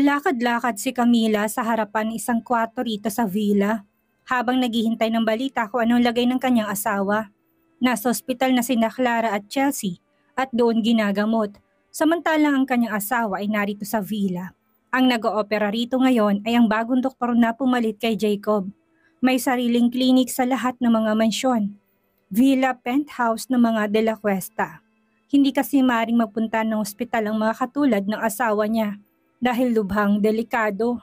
Lakad-lakad si Camila sa harapan ng isang kwarto rito sa villa, habang naghihintay ng balita kung anong lagay ng kanyang asawa. Nasa ospital na sina Clara at Chelsea at doon ginagamot, samantalang ang kanyang asawa ay narito sa villa. Ang nag-oopera rito ngayon ay ang bagong doktor na pumalit kay Jacob. May sariling klinik sa lahat ng mga mansyon. Villa penthouse ng mga De La Cuesta. Hindi kasi maaaring magpunta ng ospital ang mga katulad ng asawa niya dahil lubhang delikado.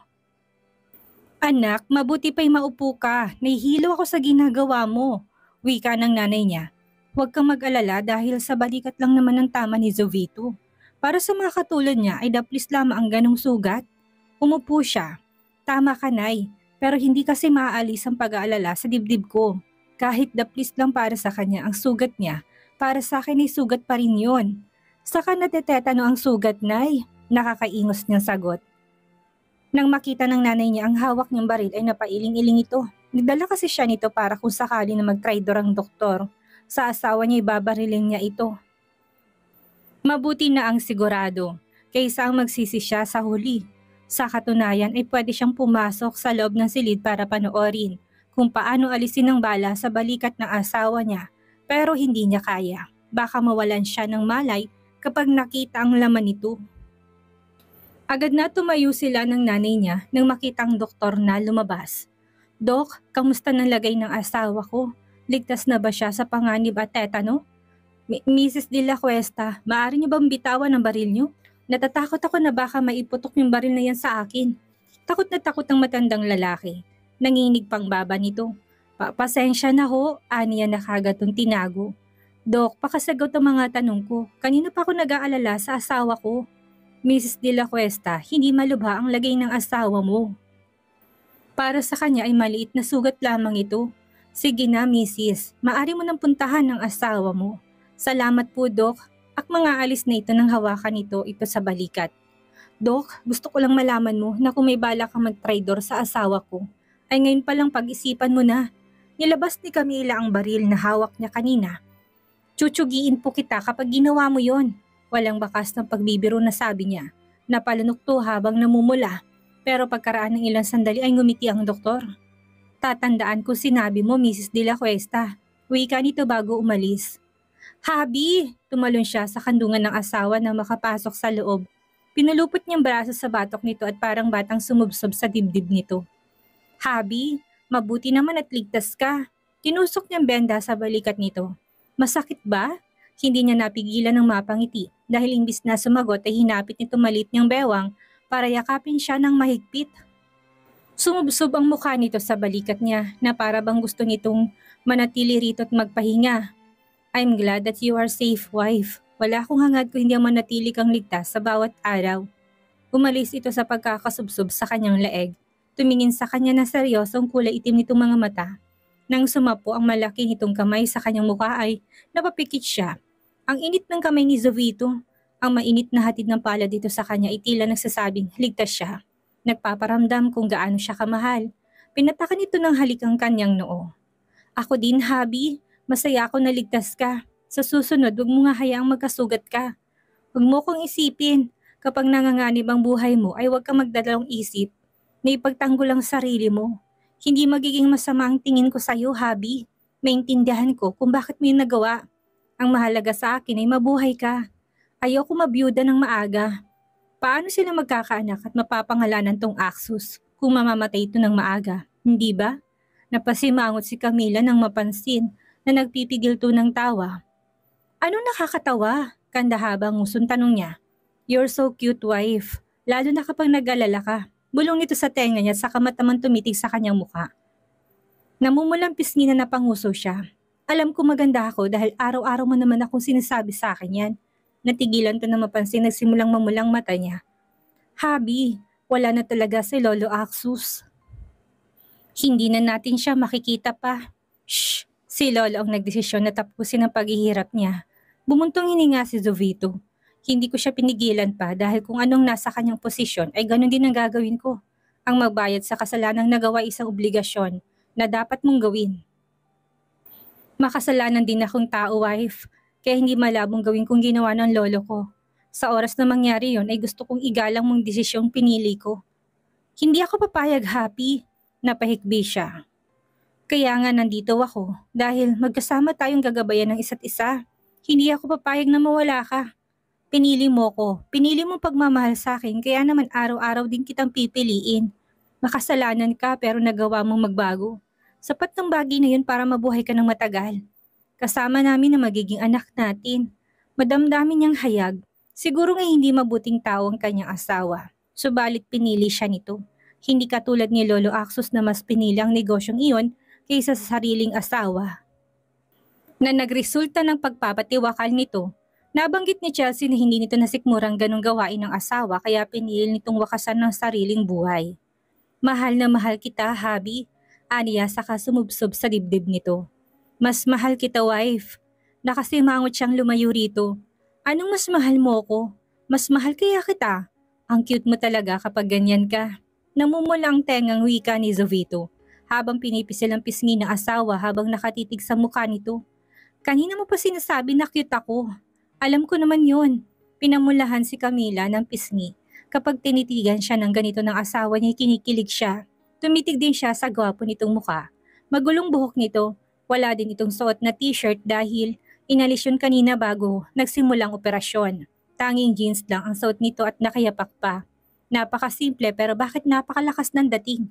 Anak, mabuti pa'y maupo ka. Nahihilo ako sa ginagawa mo. Wika ng nanay niya. Huwag kang mag-alala dahil sa balikat lang naman ang tama ni Jovito. Para sa mga katulad niya ay daplis lamang ang ganong sugat. Umupo siya. Tama ka, Nay, pero hindi kasi maaalis ang pag-aalala sa dibdib ko. Kahit daplis lang para sa kanya ang sugat niya, para sa akin ay sugat pa rin yun. Saka natetetano ang sugat, Nay. Nakakaingos niyang sagot. Nang makita ng nanay niya ang hawak niyang baril ay napailing-iling ito. Nagdala kasi siya nito para kung sakali na mag-traidor ang doktor. Sa asawa niya ibabarilin niya ito. Mabuti na ang sigurado, kaysa ang magsisi siya sa huli. Sa katunayan ay pwede siyang pumasok sa loob ng silid para panoorin kung paano alisin ang bala sa balikat ng asawa niya, pero hindi niya kaya. Baka mawalan siya ng malay kapag nakita ang laman nito. Agad na tumayo sila ng nanay niya nang makita ang doktor na lumabas. Dok, kamusta ng lagay ng asawa ko? Ligtas na ba siya sa panganib at tetano? Mrs. De La Cuesta, maaari niyo bang bitawan ang baril niyo? Natatakot ako na baka maiputok yung baril na yan sa akin. Takot na takot ang matandang lalaki. Nanginig pang baba nito. Pasensya na ho, aniya na kagatong tinago. Dok, pakasagot ang mga tanong ko. Kanina pa ako nag-aalala sa asawa ko. Mrs. De La Cuesta, hindi malubha ang lagay ng asawa mo. Para sa kanya ay maliit na sugat lamang ito. Sige na, Mrs. Maari mo nang puntahan ang asawa mo. Salamat po, Dok. At mga alis na ito nang hawakan ito sa balikat. Dok, gusto ko lang malaman mo na kung may balak kang mag-traidor sa asawa ko, ay ngayon palang pag-isipan mo na. Nilabas ni Camila ang baril na hawak niya kanina. Tsutsugiin po kita kapag ginawa mo yon. Walang bakas ng pagbibiro na sabi niya. Napalunok to habang namumula. Pero pagkaraan ng ilang sandali ay ngumiti ang doktor. Tatandaan ko sinabi mo, Mrs. De La Cuesta. Wika nito bago umalis. Habi! Tumalon siya sa kandungan ng asawa na makapasok sa loob. Pinulupot niyang braso sa batok nito at parang batang sumubsob sa dibdib nito. Habi, mabuti naman at ligtas ka. Tinusok niyang benda sa balikat nito. Masakit ba? Hindi niya napigilan ng mapangiti dahil imbis na sumagot ay hinapit nito malit niyang bewang para yakapin siya ng mahigpit. Sumubsob ang mukha nito sa balikat niya na para bang gusto nitong manatili rito at magpahinga. I'm glad that you are safe, wife. Wala akong hangad kung hindi ang manatili kang ligtas sa bawat araw. Umalis ito sa pagkakasubsob sa kanyang leeg. Tumingin sa kanya na seryosong kulay itim nitong mga mata. Nang sumapo ang malaki nitong kamay sa kanyang mukha ay napapikit siya. Ang init ng kamay ni Jovito. Ang mainit na hatid ng palad dito sa kanya ay tila nagsasabing ligtas siya. Nagpaparamdam kung gaano siya kamahal. Pinatakan ito ng halik ang kanyang noo. Ako din, Habi. Masaya ako na ligtas ka. Sa susunod, huwag mo nga hayaang magkasugat ka. Huwag mo kong isipin. Kapag nanganganib ang buhay mo ay huwag kang magdalawang isip. May pagtanggol ang sarili mo. Hindi magiging masama ang tingin ko sa iyo, Habi. Maintindihan ko kung bakit mo yung nagawa. Ang mahalaga sa akin ay mabuhay ka. Ayoko mabiyuda ng maaga. Paano sila magkakaanak at mapapangalanan tong Axus kung mamamatay ito ng maaga, hindi ba? Napasimangot si Camila nang mapansin na nagpipigil to ng tawa. Ano nakakatawa? Kanda habang ngusun tanong niya. You're so cute, wife. Lalo na kapag nag-alala ka. Bulong nito sa tenga niya sa kamataman tumitig sa kanyang mukha. Namumulang pisngi na napanguso siya. Alam ko maganda ako dahil araw-araw mo naman akong sinasabi sa akin yan. Natigilan to na mapansin nagsimulang mamulang mata niya. Habi, wala na talaga si Lolo Axus. Hindi na natin siya makikita pa. Shh! Si Lolo ang nagdesisyon na tapusin ang paghihirap niya. Bumuntong hininga si Jovito. Hindi ko siya pinigilan pa dahil kung anong nasa kanyang posisyon ay ganun din ang gagawin ko. Ang magbayad sa kasalanang nagawa isang obligasyon na dapat mong gawin. Makasalanan din akong tao, wife, kaya hindi malabong gawin kong ginawa ng lolo ko. Sa oras na mangyari yon ay gusto kong igalang mong desisyong pinili ko. Hindi ako papayag, Happy. Napahikbi siya. Kaya nga nandito ako dahil magkasama tayong gagabayan ng isa't isa. Hindi ako papayag na mawala ka. Pinili mo ko. Pinili mong pagmamahal sa akin kaya naman araw-araw din kitang pipiliin. Makasalanan ka pero nagawa mong magbago. Sapat ng bagay na yun para mabuhay ka ng matagal. Kasama namin na magiging anak natin. Madamdamin niyang hayag. Siguro nga hindi mabuting tao ang kanyang asawa. Subalit pinili siya nito. Hindi katulad ni Lolo Axos na mas pinili ang negosyong iyon kaysa sa sariling asawa. Na nagresulta ng pagpapatiwakal nito, nabanggit ni Chelsea na hindi nito nasikmurang ganong gawain ng asawa kaya pinili nitong wakasan ng sariling buhay. Mahal na mahal kita, Habi. Aniya saka sumubsob sa dibdib nito. Mas mahal kita, wife. Nakasimangot siyang lumayo rito. Anong mas mahal mo ko? Mas mahal kaya kita. Ang cute mo talaga kapag ganyan ka. Namumula ang tengang wika ni Jovito habang pinipisil ang pisngi ng asawa habang nakatitig sa mukha nito. Kanina mo pa sinasabi na cute ako. Alam ko naman yon. Pinamulahan si Camila ng pisngi. Kapag tinitigan siya ng ganito ng asawa niya, kinikilig siya. Tumitig din siya sa gwapo nitong mukha. Magulong buhok nito. Wala din itong suot na t-shirt dahil inalis yun kanina bago nagsimulang operasyon. Tanging jeans lang ang suot nito at nakayapak pa. Napakasimple pero bakit napakalakas ng dating?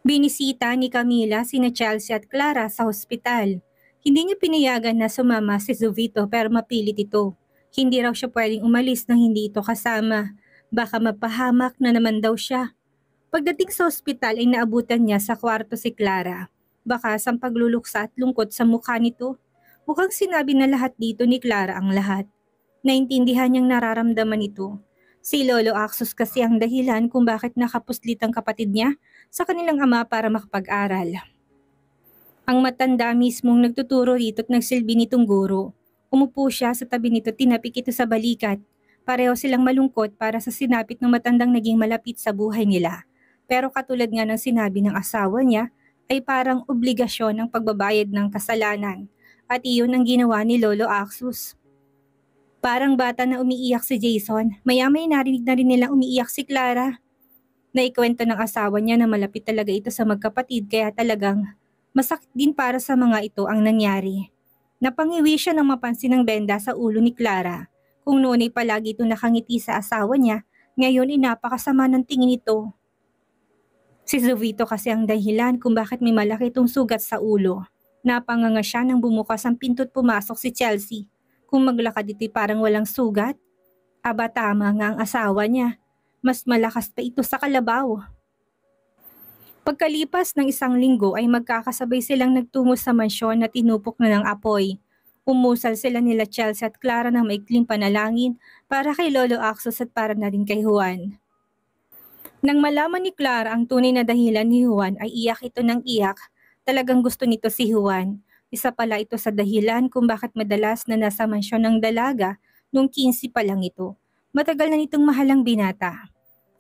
Binisita ni Camila sina Chelsea at Clara sa hospital. Hindi niya pinayagan na sumama si Jovito pero mapilit ito. Hindi raw siya pwedeng umalis nang hindi ito kasama. Baka mapahamak na naman daw siya. Pagdating sa hospital ay naabutan niya sa kwarto si Clara. Bakas ang pagluluksa at lungkot sa mukha nito. Mukhang sinabi na lahat dito ni Clara ang lahat. Naintindihan niyang nararamdaman ito. Si Lolo Axos kasi ang dahilan kung bakit nakapuslit ang kapatid niya sa kanilang ama para makapag-aral. Ang matanda mismong nagtuturo rito at nagsilbi nitong guro. Umupo siya sa tabi nito, tinapik ito sa balikat. Pareho silang malungkot para sa sinapit ng matandang naging malapit sa buhay nila. Pero katulad nga ng sinabi ng asawa niya, ay parang obligasyon ang pagbabayad ng kasalanan. At iyon ang ginawa ni Lolo Axos. Parang bata na umiiyak si Jason, maya-may narinig na rin nilang umiiyak si Clara. Naikwento ng asawa niya na malapit talaga ito sa magkapatid kaya talagang masakit din para sa mga ito ang nangyari. Napangiwi siya nang mapansin ng benda sa ulo ni Clara. Kung noon ay palagi ito nakangiti sa asawa niya, ngayon ay napakasama ng tingin ito. Si Jovito kasi ang dahilan kung bakit may malaki itong sugat sa ulo. Napanganga siya nang bumukas ang pinto at pumasok si Chelsea. Kung maglakad ito'y parang walang sugat. Aba tama nga ang asawa niya. Mas malakas pa ito sa kalabaw. Pagkalipas ng 1 linggo ay magkakasabay silang nagtungo sa mansyon na tinupok na ng apoy. Umusal sila nila Chelsea at Clara ng maikling panalangin para kay Lolo Axos at para na rin kay Juan. Nang malaman ni Clara ang tunay na dahilan ni Juan ay iyak ito ng iyak. Talagang gusto nito si Juan. Isa pala ito sa dahilan kung bakit madalas na nasa mansyon ng dalaga nung 15 pa lang ito. Matagal na nitong mahalang binata.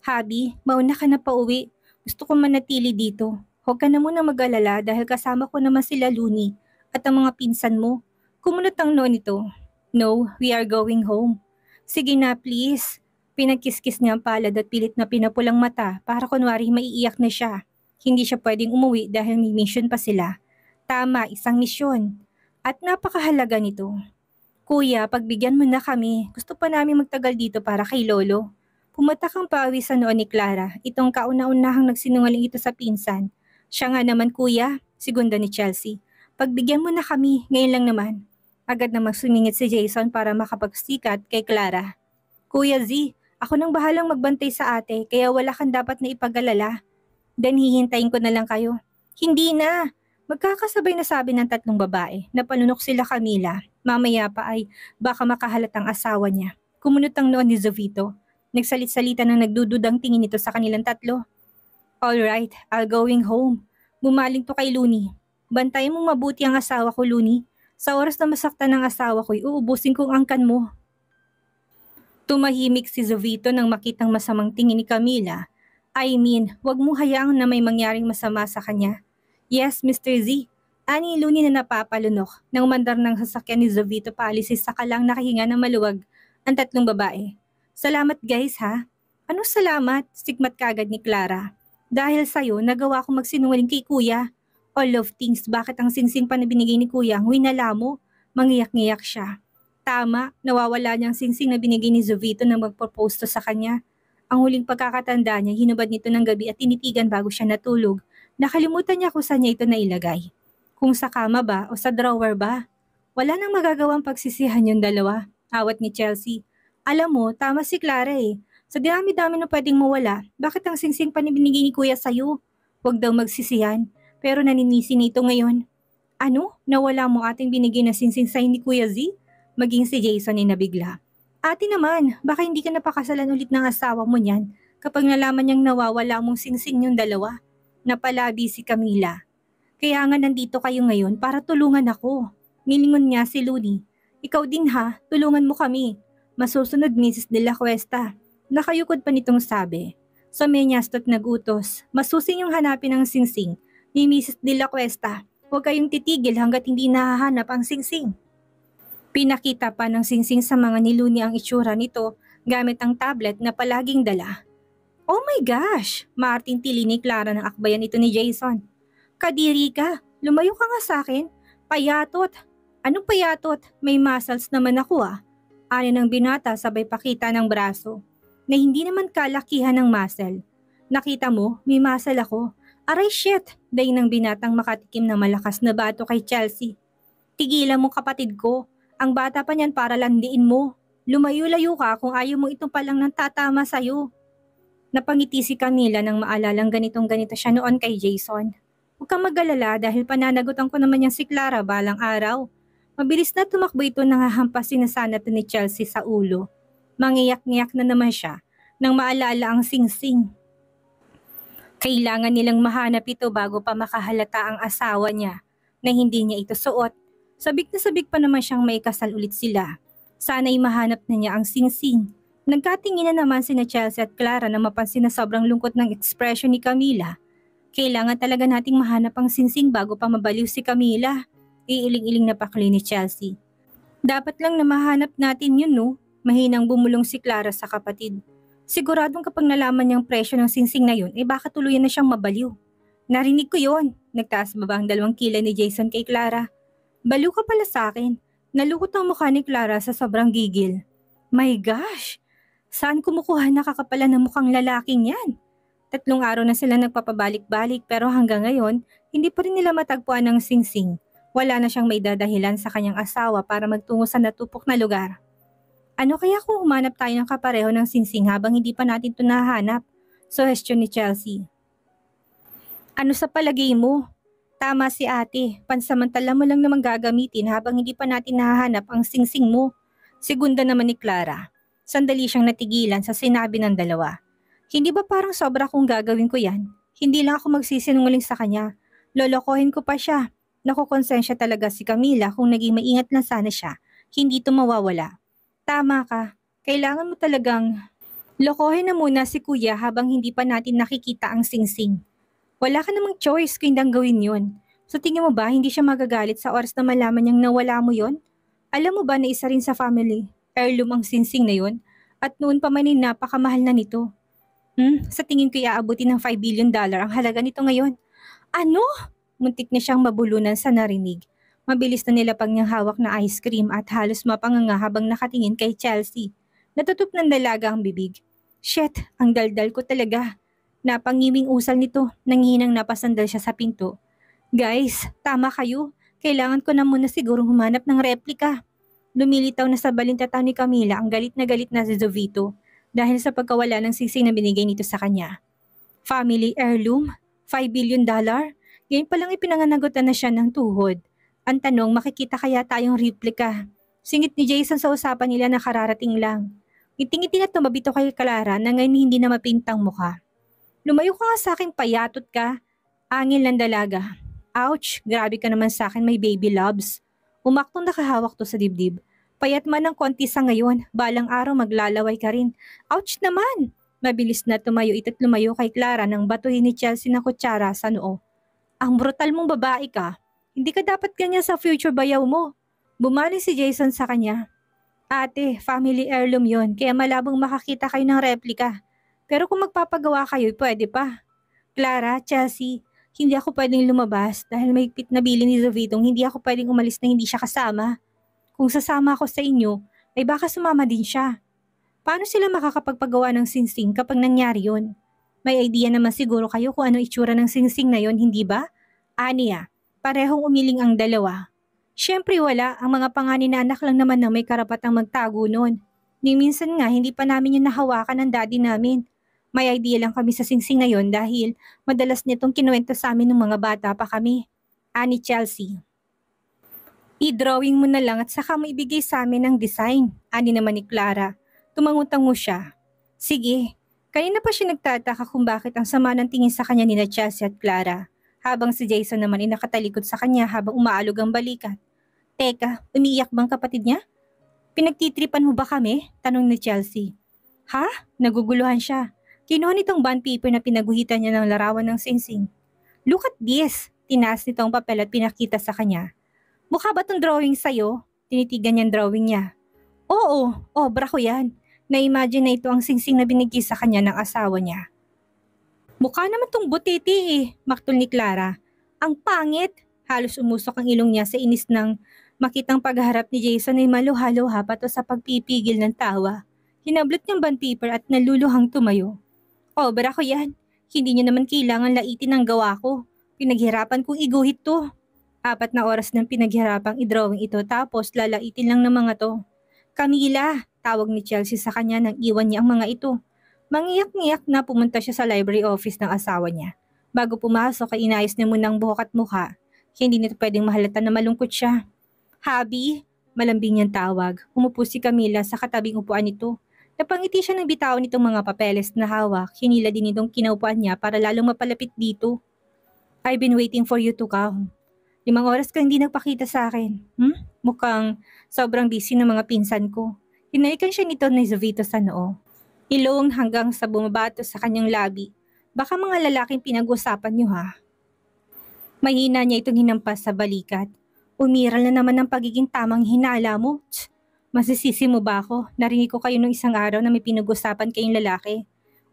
Habi, mauna ka na pauwi. Gusto ko manatili dito. Huwag ka na muna mag-alala dahil kasama ko naman sila Luni at ang mga pinsan mo. Kumunot ang noo nito. No, we are going home. Sige na please. Pinagkiskis niya ang palad at pilit na pinapulang mata para kunwari maiiyak na siya. Hindi siya pwedeng umuwi dahil may mission pa sila. Tama, isang misyon. At napakahalaga nito. Kuya, pagbigyan mo na kami. Gusto pa namin magtagal dito para kay Lolo. Pumatak ang pawi sa noon ni Clara. Itong kauna-unahang nagsinungaling ito sa pinsan. Siya nga naman kuya, segunda ni Chelsea. Pagbigyan mo na kami, ngayon lang naman. Agad na magsumingit si Jason para makapagsikat kay Clara. Kuya Z, ako nang bahalang magbantay sa ate kaya wala kang dapat na ipag-alala. Dan hihintayin ko na lang kayo. Hindi na! Magkakasabay na sabi ng 3 babae. Napalunok sila Camila. Mamaya pa ay baka makahalatang asawa niya. Kumunot ang noon ni Jovito. Nagsalit-salita ng nagdududang tingin nito sa kanilang 3. Alright, I'll going home. Bumaling to kay Luni. Bantayan mong mabuti ang asawa ko, Luni. Sa oras na masaktan ng asawa ko, uubusin kong angkan mo. Tumahimik si Jovito nang makitang masamang tingin ni Camila. I mean, wag mo hayaang na may mangyaring masama sa kanya. Yes, Mr. Z. Ani Luni na napapalunok. Nang umandar ng sasakyan ni Jovito paalis sa kalang nakahinga ng maluwag Ang tatlong babae. Salamat guys ha. Anong salamat? Sigmat kagad ni Clara. Dahil sa'yo, nagawa ko magsinungaling kay kuya. All of things, bakit ang singsing pa na binigay ni kuya ang winala mo? Mangiyak-ngiyak siya. Tama, nawawala niyang singsing na binigay ni Jovito nang magpropose to sa kanya. Ang huling pagkakatanda niya, hinubad nito ng gabi at tinitigan bago siya natulog. Nakalimutan niya kung saan niya ito nailagay. Kung sa kama ba o sa drawer ba? Wala nang magagawang pagsisihan yung dalawa. Awat ni Chelsea. Alam mo, tama si Clara eh. Sa dami-dami na pwedeng mawala, bakit ang singsing pa ni binigay ni kuya sa'yo? Huwag daw magsisihan, pero naninisi nito ngayon. Ano? Nawala mo ating binigay na singsing sa'yo ni Kuya Z? Maging si Jason ay nabigla. Ate naman, baka hindi ka napakasalan ulit ng asawa mo niyan kapag nalaman niyang nawawala mong singsing yung dalawa. Napalabi si Camila. Kaya nga nandito kayo ngayon para tulungan ako. Nilingon niya si Looney. Ikaw din ha, tulungan mo kami. Masusunod Mrs. De La Cuesta. Nakayukod pa nitong sabi. Sa menyasto't nagutos, masusin yung hanapin ang singsing ni Mrs. De La Cuesta. Huwag kayong titigil hanggat hindi nahahanap ang singsing. Pinakita pa ng singsing sa mga ni Looney ang itsura nito gamit ang tablet na palaging dala. Oh my gosh! Maarting tili ni Clara ng akbayan ito ni Jason. Kadiri ka, lumayo ka nga sa akin. Payatot. Anong payatot? May muscles naman ako ah. Ani ng binata sabay pakita ng braso. Na hindi naman kalakihan ng muscle. Nakita mo, may muscle ako. Aray shit! Daing ng binatang makatikim ng malakas na bato kay Chelsea. Tigilan mo kapatid ko. Ang bata pa niyan para landiin mo. Lumayo-layo ka kung ayaw mo itong palang nang tatama sa'yo. Napangiti si Camila nang maalalang ganitong-ganito siya noon kay Jason. Huwag kang mag-alala dahil pananagutan ko naman yung si Clara balang araw. Mabilis na tumakbo ito nang hahampasin na sana ito ni Chelsea sa ulo. Mangiyak-ngiyak na naman siya nang maalala ang singsing. Kailangan nilang mahanap ito bago pa makahalata ang asawa niya na hindi niya ito suot. Sabik na sabik pa naman siyang may kasal ulit sila. Sana'y mahanap na niya ang singsing. Nagkatingin na naman sina Chelsea at Clara na mapansin na sobrang lungkot ng ekspresyon ni Camila. Kailangan talaga nating mahanap ang singsing bago pa mabaliw si Camila. Iiling-iling na pakli ni Chelsea. Dapat lang na mahanap natin yun no? Mahinang bumulong si Clara sa kapatid. Siguradong kapag nalaman niyang presyo ng singsing na yun, baka tuluyan na siyang mabaliw. Narinig ko yon. Nagtaas baba ang dalawang kilay ni Jason kay Clara. Baliw ka pala sa akin. Nalukot ang mukha ni Clara sa sobrang gigil. My gosh! Saan kumukuha nakakapalan ng mukhang lalaking yan? 3 araw na sila nagpapabalik-balik pero hanggang ngayon, hindi pa rin nila matagpuan ng singsing. Wala na siyang may dadahilan sa kanyang asawa para magtungo sa natupok na lugar. Ano kaya kung humanap tayo ng kapareho ng singsing habang hindi pa natin ito nahanap? Suhestyon ni Chelsea. Ano sa palagay mo? Tama si ate, pansamantala mo lang naman gagamitin habang hindi pa natin nahahanap ang singsing mo. Segunda naman ni Clara. Sandali siyang natigilan sa sinabi ng dalawa. Hindi ba parang sobra kung gagawin ko yan? Hindi lang ako magsisinungaling sa kanya. Lolokohin ko pa siya. Nakukonsensya talaga si Camila kung naging maingat lang sana siya. Hindi ito mawawala. Tama ka. Kailangan mo talagang lokohin na muna si kuya habang hindi pa natin nakikita ang singsing. Wala ka namang choice kung hindang gawin yun. So tingin mo ba hindi siya magagalit sa oras na malaman niyang nawala mo yon? Alam mo ba na isa rin sa family heirloom ang singsing na yun? At noon pa man napakamahal na nito. Sa tingin ko iaabutin ng $5 billion ang halaga nito ngayon. Ano? Muntik na siyang mabulunan sa narinig. Mabilis na nilapag niyang hawak na ice cream at halos mapanganga habang nakatingin kay Chelsea. Natutup ng dalaga ang bibig. Shit, ang daldal ko talaga. Napangiwing usal nito, nanghihinang napasandal siya sa pinto. Guys, tama kayo. Kailangan ko na muna sigurong humanap ng replika. Lumilitaw na sa balintataw ni Camila ang galit na si Jovito dahil sa pagkawala ng singsing na binigay nito sa kanya. Family heirloom? $5 billion? Ngayon palang ipinanganagutan na siya ng tuhod. Ang tanong, makikita kaya tayong replika? Singit ni Jason sa usapan nila na kararating lang. Ngiting-ngiti na tumabito kay Clara na ngayon hindi na mapintang mukha. Lumayo ka nga sa akin, payatot ka. Angil ng dalaga. Ouch, grabe ka naman sa akin, my baby loves. Umaktong nakahawak to sa dibdib. Payat man ng konti sa ngayon, balang araw maglalaway ka rin. Ouch naman! Mabilis na tumayo ito't lumayo kay Clara nang batuhin ni Chelsea ng kutsara sa noo. Ang brutal mong babae ka. Hindi ka dapat ganyan sa future bayaw mo. Bumalik si Jason sa kanya. Ate, family heirloom yon, kaya malabong makakita kayo ng replika. Pero kung magpapagawa kayo, pwede pa. Clara, Chelsea, hindi ako pwedeng lumabas dahil may higpit na bili ni Jovitong hindi ako pwedeng umalis na hindi siya kasama. Kung sasama ako sa inyo, ay baka sumama din siya. Paano sila makakapagpagawa ng singsing kapag nangyari yun? May idea naman siguro kayo kung ano itsura ng singsing na yon, hindi ba? Aniya, parehong umiling ang dalawa. Siyempre wala, ang mga panganinanak lang naman na may karapatang magtago noon. Ni minsan nga hindi pa namin yung nahawakan ng daddy namin. May idea lang kami sa singsing na yon dahil madalas nitong kinuwento sa amin ng mga bata pa kami. Ani Chelsea. I-drawing mo na lang at saka mo ibigay sa amin ang design. Ani naman ni Clara. Tumangutango siya. Sige. Kanina pa siya nagtataka kung bakit ang sama ng tingin sa kanya ni Chelsea at Clara. Habang si Jason naman ay nakatalikod sa kanya habang umaalog ang balikat. Teka, umiiyak bang kapatid niya? Pinagtitripan mo ba kami? Tanong ni Chelsea. Ha? Naguguluhan siya. Kinuha nitong bond paper na pinaguhitan niya ng larawan ng singsing. Look at this! Tinaas nitong papel at pinakita sa kanya. Mukha ba tong drawing sa'yo? Tinitigan niyang drawing niya. Oo, obra ko yan. Na-imagine na ito ang singsing na binigay sa kanya ng asawa niya. Mukha naman tong butiti eh, maktol ni Clara. Ang pangit! Halos umusok ang ilong niya sa inis ng makitang pagharap ni Jason ay maluha-luha pato sa pagpipigil ng tawa. Hinablot niyang bond paper at naluluhang tumayo. Obra ko yan. Hindi niyo naman kailangan laitin ang gawa ko. Pinaghirapan kong iguhit to. 4 na oras nang pinaghirapang i-drawing ito tapos lalaitin lang ng mga to. Camila, tawag ni Chelsea sa kanya nang iwan niya ang mga ito. Mangiyak-ngiyak na pumunta siya sa library office ng asawa niya. Bago pumasok ay inayos niya muna ang buhok at mukha. Hindi nito pwedeng mahalata na malungkot siya. Habi, malambing niyang tawag. Umupo si Camila sa katabing upuan nito. Napangiti siya ng bitawan nitong mga papeles na hawak. Hinila din itong kinaupuan niya para lalong mapalapit dito. I've been waiting for you to come. 5 oras kang hindi nagpakita sa akin. Mukhang sobrang busy ng mga pinsan ko. Hinalikan siya nito ni Jovito sa noo. Ilong hanggang sa bumabato sa kanyang labi. Baka mga lalaking pinag-usapan niyo ha. Mahina niya itong hinampas sa balikat. Umiral na naman ang pagiging tamang hinala mo. Masisisi mo ba ako? Narinig ko kayo nung isang araw na may pinag-usapan kayong lalaki.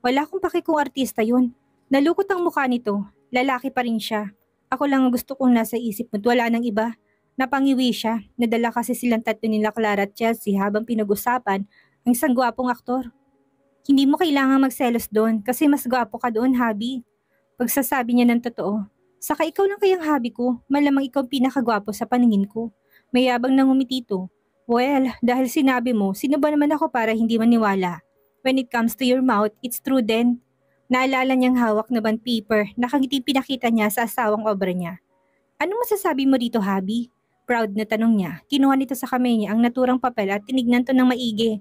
Wala akong paki kung artista yun. Nalukot ang mukha nito. Lalaki pa rin siya. Ako lang ang gusto kong nasa isip mo't wala nang iba. Napangiwi siya. Nadala kasi silang tatlo nila Clara at Chelsea habang pinag-usapan ang isang gwapong aktor. Hindi mo kailangang magselos doon kasi mas gwapo ka doon, Habi. Pagsasabi niya ng totoo. Saka ikaw lang kayang Habi ko, malamang ikaw pinakagwapo sa paningin ko. Mayabang nang umitito. Well, dahil sinabi mo, sino ba naman ako para hindi maniwala? When it comes to your mouth, it's true then. Naalala niyang hawak na bond paper, nakangiti pinakita niya sa asawang obra niya. Anong masasabi mo dito, Habi? Proud na tanong niya. Kinuha nito sa kamay niya ang naturang papel at tinignan to ng maigi.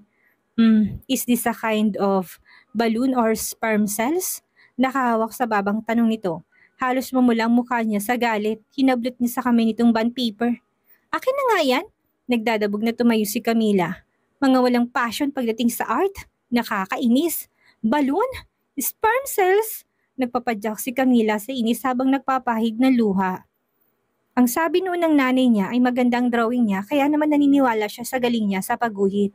Is this a kind of balloon or sperm cells? Nakahawak sa babang tanong nito. Halos mamula ang mukha niya sa galit. Hinablot niya sa kamay nitong bond paper. Akin na nga yan? Nagdadabog na tumayo si Camila. Mga walang passion pagdating sa art? Nakakainis. Balloon? Sperm cells? Nagpapadyak si Camila sa inis habang nagpapahid ng luha. Ang sabi noon ng nanay niya ay magandang drawing niya kaya naman naniniwala siya sa galing niya sa pagguhit.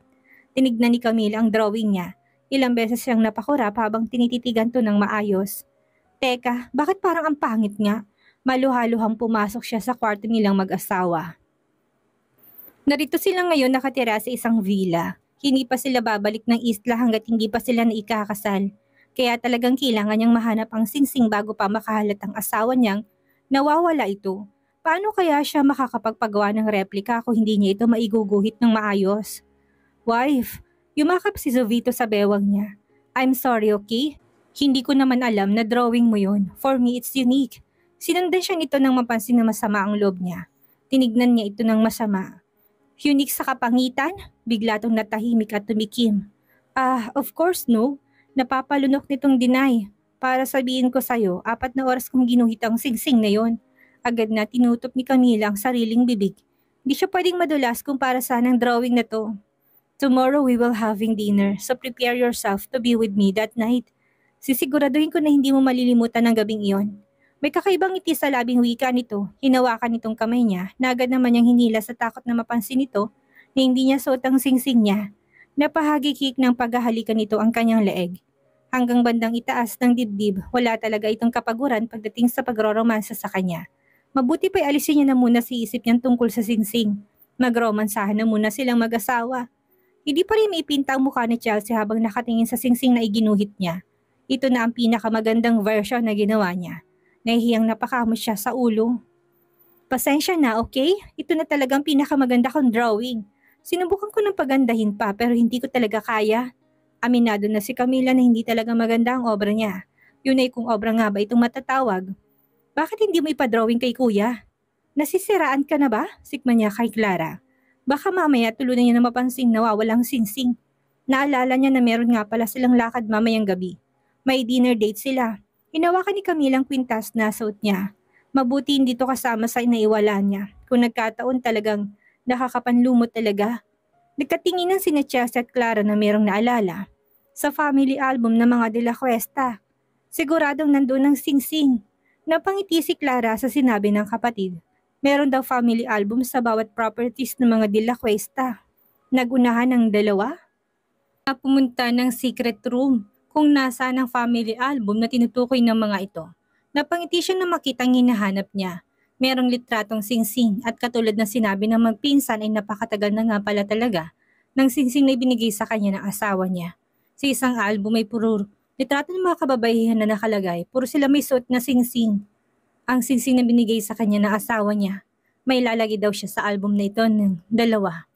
Tinignan ni Camila ang drawing niya. Ilang beses siyang napakurap habang tinititigan to ng maayos. Teka, bakit parang ang pangit nga? Maluhaluhang pumasok siya sa kwarto nilang mag-asawa. Narito sila ngayon nakatira sa isang villa. Hindi pa sila babalik ng isla hanggat hindi pa sila naikakasal. Kaya talagang kailangan niyang mahanap ang singsing bago pa makahalat ang asawa niyang nawawala ito. Paano kaya siya makakapagpagawa ng replika kung hindi niya ito maiguguhit ng maayos? Wife, yumakap si Jovito sa bewang niya. I'm sorry, okay? Hindi ko naman alam na drawing mo yun. For me, it's unique. Sinundan siya nito nang mapansin na masama ang loob niya. Tinignan niya ito ng masama. Unique sa kapangitan? Bigla tong natahimik at tumikim. Of course no. Napapalunok nitong deny. Para sabihin ko sa'yo, 4 na oras kong ginuhit ang singsing na yon. Agad na tinutup ni Camila ang sariling bibig. Hindi siya pwedeng madulas kung para saan ang drawing na to. Tomorrow we will having dinner, so prepare yourself to be with me that night. Sisiguraduhin ko na hindi mo malilimutan ang gabing iyon. May kakaibang ngiti sa labing wika nito. Hinawakan nitong kamay niya, na agad naman niyang hinila sa takot na mapansin nito na hindi niya suot ang singsing niya. Napahagikik ng paghahalikan nito ang kanyang leeg. Hanggang bandang itaas ng dibdib, wala talaga itong kapaguran pagdating sa pagroromansa sa kanya. Mabuti pa'y alisin niya na muna si isip niyang tungkol sa singsing. Magromansahan na muna silang mag-asawa. Hindi pa rin maipinta ang mukha ni Chelsea habang nakatingin sa singsing na iginuhit niya. Ito na ang pinakamagandang version na ginawa niya. Nahihiyang napakamot siya sa ulo. Pasensya na, okay? Ito na talagang pinakamaganda kong drawing. Sinubukan ko ng pagandahin pa pero hindi ko talaga kaya. Aminado na si Camila na hindi talaga maganda ang obra niya. Yun ay kung obra nga ba itong matatawag. Bakit hindi mo ipadrawing kay kuya? Nasisiraan ka na ba? Sikman niya kay Clara. Baka mamaya tulunan niya na mapansin na wawalang singsing. Naalala niya na meron nga pala silang lakad mamayang gabi. May dinner date sila. Hinawakan ni Camila ang kwintas na suot niya. Mabuti hindi to kasama sa inaiwala niya. Kung nagkataon talagang nakakapanlumot talaga. Nagkatinginan sina Chelsea at Clara na merong naalala. Sa family album ng mga De La Cuesta. Siguradong nandun ang singsing. Napangiti si Clara sa sinabi ng kapatid. Meron daw family album sa bawat properties ng mga De La Cuesta. Nagunahan ng dalawa? Pumunta ng secret room kung nasaan ang family album na tinutukoy ng mga ito. Napangiti siya na makita ang hinahanap niya. Merong litratong singsing at katulad ng sinabi ng magpinsan ay napakatagal na nga pala talaga ng singsing na ibinigay sa kanya ng asawa niya. Sa isang album ay puro litrato ng mga kababaihan na nakalagay. Puro sila may suot na singsing. Ang singsing na binigay sa kanya ng asawa niya, may ilalagay daw siya sa album na ito ng dalawa.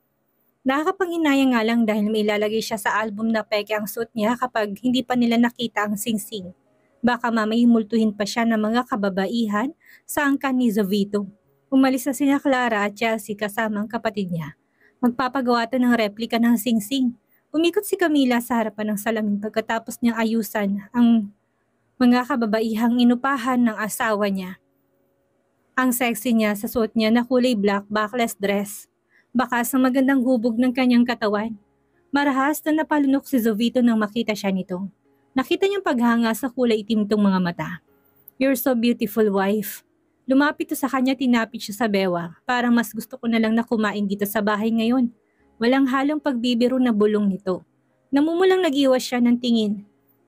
Nakakapanghinayang nga lang dahil may ilalagay siya sa album na peke ang suot niya kapag hindi pa nila nakita ang singsing. Baka mamay multuhin pa siya ng mga kababaihan sa angkan ni Jovito. Umalis na sina Clara at Chelsea kasama ang kapatid niya. Magpapagawa to ng replika ng singsing. Umikot si Camila sa harapan ng salamin pagkatapos niyang ayusan ang mga kababaihang inupahan ng asawa niya. Ang sexy niya sa suot niya na kulay black backless dress. Bakas ang magandang hubog ng kanyang katawan. Marahas na napalunok si Jovito nang makita siya nito. Nakita niyang paghanga sa kulay itim nitong mga mata. You're so beautiful, wife. Lumapit to sa kanya, tinapit siya sa bewang. Parang mas gusto ko na lang na kumain dito sa bahay ngayon. Walang halong pagbibiro na bulong nito. Namumulang nag-iwas siya ng tingin.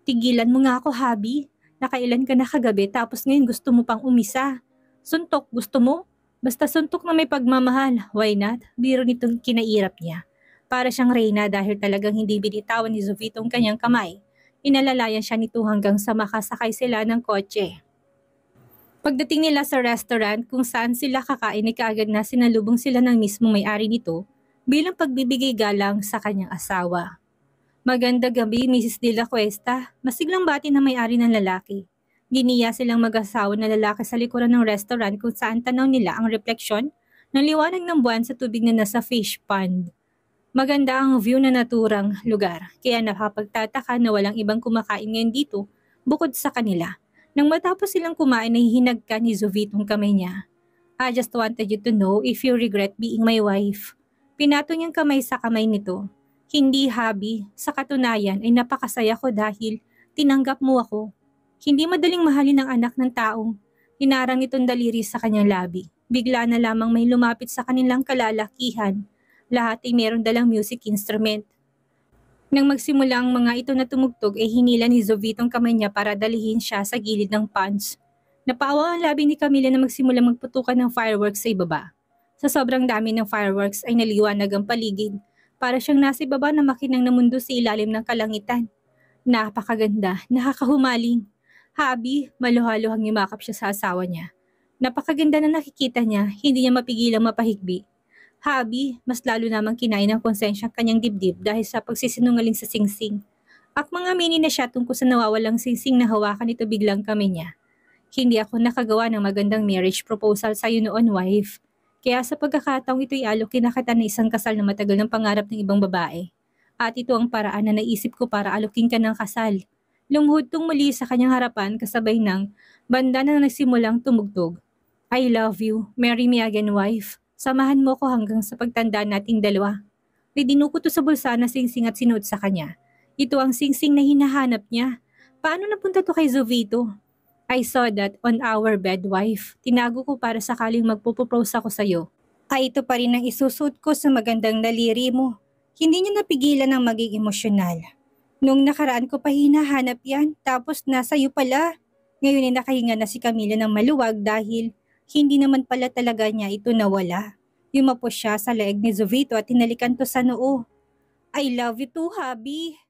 Tigilan mo nga ako, Habi. Nakailan ka na kagabi tapos ngayon gusto mo pang umisa. Suntok, gusto mo? Basta suntok na may pagmamahal. Why not? Biro nitong kinairap niya. Para siyang reyna dahil talagang hindi binitawan ni Jovito ang kanyang kamay. Inalalayan siya nito hanggang sa makasakay sila ng kotse. Pagdating nila sa restaurant kung saan sila kakain ay kaagad na sinalubong sila ng mismong may-ari nito bilang pagbibigay galang sa kanyang asawa. Maganda gabi, Mrs. De La Cuesta. Masiglang bati na may-ari ng lalaki. Giniya silang mag-asawa na lalaki sa likuran ng restaurant kung saan tanaw nila ang refleksyon ng liwanag ng buwan sa tubig na nasa fish pond. Maganda ang view na naturang lugar, kaya nakapagtataka na walang ibang kumakain ngayon dito bukod sa kanila. Nang matapos silang kumain ay hinagka ni Jovito ang kamay niya. I just wanted you to know if you regret being my wife. Pinato niyang kamay sa kamay nito. Hindi, Habi. Sa katunayan ay napakasaya ko dahil tinanggap mo ako. Hindi madaling mahalin ng anak ng taong hinarang itong daliri sa kanyang labi. Bigla na lamang may lumapit sa kanilang kalalakihan. Lahat ay meron dalang music instrument. Nang magsimula ang mga ito na tumugtog ay hinila ni Jovito ang kamay niya para dalihin siya sa gilid ng punch. Napaawa ang labi ni Camila na magsimula magputukan ng fireworks sa ibaba. Sa sobrang dami ng fireworks ay naliwanag ang paligid. Para siyang nasa ibaba na makinang na mundo sa ilalim ng kalangitan. Napakaganda, nakakahumaling. Habi, maluhaluhang yumakap siya sa asawa niya. Napakaganda na nakikita niya, hindi niya mapigilang mapahigbi. Habi, mas lalo namang kinain ng konsensyang kanyang dibdib dahil sa pagsisinungaling sa singsing. Akmang aminin na siya tungkol sa nawawalang singsing na hawakan ito biglang kamay niya. Hindi ako nakagawa ng magandang marriage proposal sa iyo noon, wife. Kaya sa pagkakataong ito'y alok kinakita na isang kasal na matagal ng pangarap ng ibang babae. At ito ang paraan na naisip ko para alokin ka ng kasal. Lumuhod tong muli sa kanyang harapan kasabay ng banda na nagsimulang tumugtog. I love you, marry me again, wife. Samahan mo ko hanggang sa pagtanda nating dalawa. May dinuko to sa bulsa na singsing at sinuot sa kanya. Ito ang singsing na hinahanap niya. Paano napunta to kay Jovito? I saw that on our bed, wife. Tinago ko para sakaling magpupropose ako sa'yo. Ay ito pa rin ang isusot ko sa magandang daliri mo. Hindi niya napigilan ang maging emosyonal. Nung nakaraan ko pa hinahanap yan, tapos nasa iyo pala. Ngayon ay nakahinga na si Camila ng maluwag dahil hindi naman pala talaga niya ito nawala. Yumapos siya sa leeg ni Jovito at hinalikan to sa noo. I love you too, hubby.